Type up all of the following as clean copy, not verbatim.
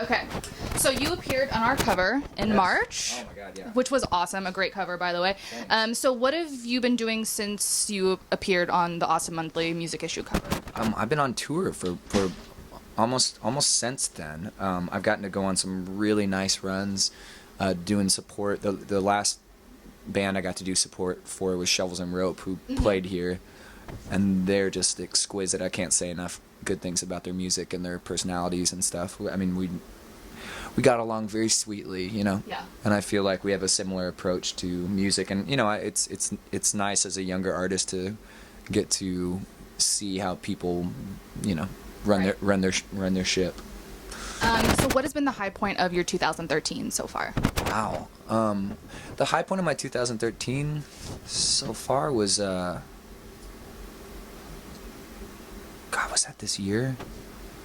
Okay, so you appeared on our cover in March, Oh my God, yeah. which was awesome. A great cover, by the way. Thanks. So what have you been doing since you appeared on the Awesome Monthly music issue cover? I've been on tour for almost since then. I've gotten to go on some really nice runs, doing support. The last band I got to do support for was Shovels and Rope, who played here, and they're just exquisite. I can't say enough good things about their music and their personalities and stuff. I mean, we got along very sweetly, you know. Yeah. And I feel like we have a similar approach to music, and you know, it's nice as a younger artist to get to see how people, you know, run their ship. So what has been the high point of your 2013 so far? Wow. The high point of my 2013 so far was God, was that this year?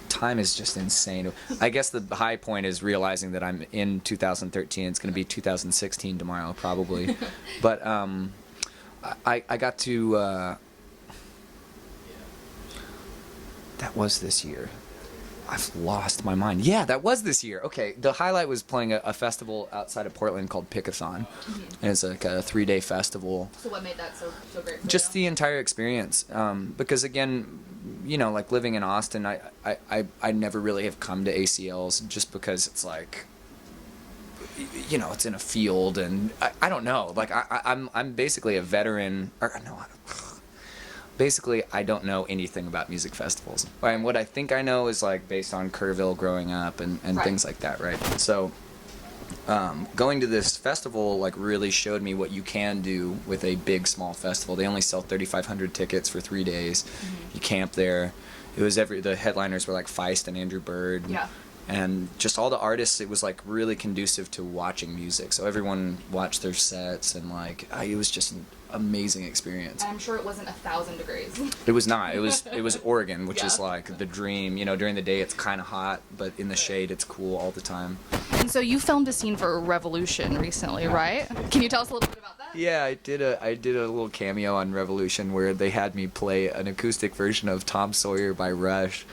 Time is just insane. I guess the high point is realizing that I'm in 2013. It's going to be 2016 tomorrow, probably. But I got to. That was this year. I've lost my mind. Yeah, that was this year. Okay, the highlight was playing a festival outside of Portland called Pickathon, and it's like a 3-day festival. So what made that so great for Just you? the entire experience, because again, you know, like living in Austin, I never really have come to ACLs just because it's like, you know, it's in a field, and I don't know, like I'm basically a veteran, or no, basically I don't know anything about music festivals. And what I think I know is like based on Kerrville growing up and Right. things like that, right? So going to this festival like really showed me what you can do with a big small festival. They only sell 3,500 tickets for 3 days. You camp there. It was the headliners were like Feist and Andrew Bird. Yeah. And just all the artists, it was like really conducive to watching music. So everyone watched their sets, and like it was just an amazing experience. And I'm sure it wasn't 1,000 degrees. It was not. It was Oregon, which Yeah. is like the dream. You know, during the day it's kind of hot, but in the shade it's cool all the time. And so you filmed a scene for Revolution recently, right? Can you tell us a little bit about that? Yeah, I did a little cameo on Revolution where they had me play an acoustic version of Tom Sawyer by Rush,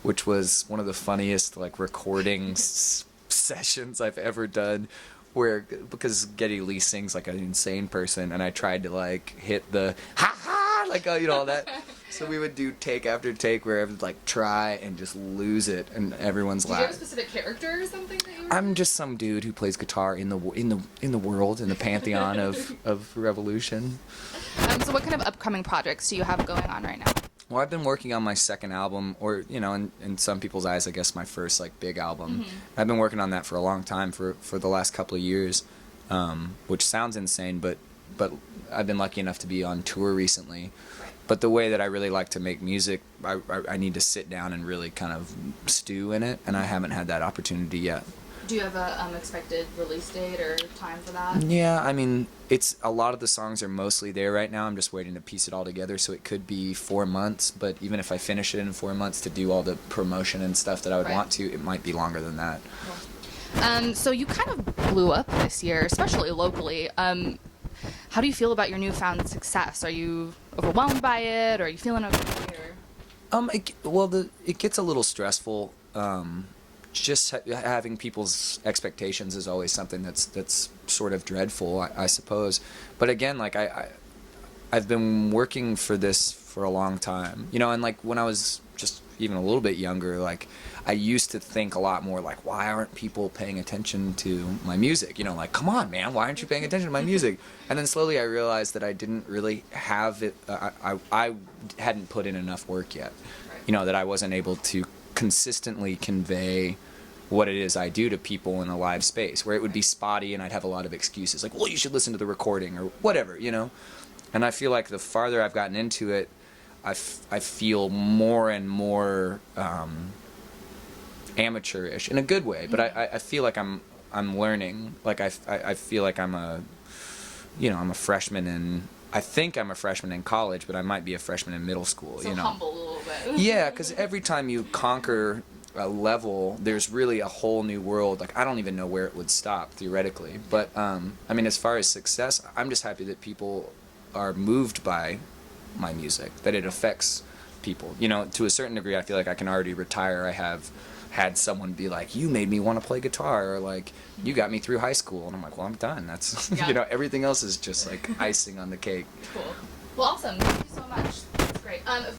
which was one of the funniest like recording sessions I've ever done. Because Geddy Lee sings like an insane person, and I tried to like hit the ha ha like you know all that. So we would do take after take where I would like try and just lose it, and everyone's Did you have a laughing. specific character or something that you were I'm just some dude who plays guitar in the world, in the pantheon of Revolution. So what kind of upcoming projects do you have going on right now? Well, I've been working on my second album, or you know, in some people's eyes, I guess my first like big album. I've been working on that for a long time, for the last couple of years, which sounds insane, but I've been lucky enough to be on tour recently. But the way that I really like to make music, I need to sit down and really kind of stew in it, and I haven't had that opportunity yet. Do you have a expected release date or time for that? Yeah, I mean, it's a lot of the songs are mostly there right now. I'm just waiting to piece it all together, so it could be 4 months. But even if I finish it in 4 months to do all the promotion and stuff that I would Right. want to, it might be longer than that. So you kind of blew up this year, especially locally. How do you feel about your newfound success? Are you overwhelmed by it, or are you feeling okay? Or... It gets a little stressful. Just having people's expectations is always something that's sort of dreadful, I suppose. But again, like I've been working for this for a long time, you know, and like when I was just even a little bit younger, like I used to think a lot more like, why aren't people paying attention to my music? You know, like, come on, man, why aren't you paying attention to my music? And then slowly I realized that I didn't really have it. I hadn't put in enough work yet, you know, that I wasn't able to consistently convey what it is I do to people in a live space, where it would be spotty and I'd have a lot of excuses like, well, you should listen to the recording or whatever, you know. And I feel like the farther I've gotten into it, I feel more and more amateurish in a good way, but I feel like I'm learning. Like I feel like I'm a freshman in, I think I'm a freshman in college, but I might be a freshman in middle school. So you know, humble a little bit. yeah, because every time you conquer a level, there's really a whole new world. Like I don't even know where it would stop theoretically, but I mean, as far as success, I'm just happy that people are moved by my music, that it affects people. You know, to a certain degree, I feel like I can already retire. I have had someone be like, you made me want to play guitar, or like, you got me through high school. And I'm like, well, I'm done. That's, Yeah. you know, everything else is just like icing on the cake. Cool. Well, awesome. Thank you so much. That's great.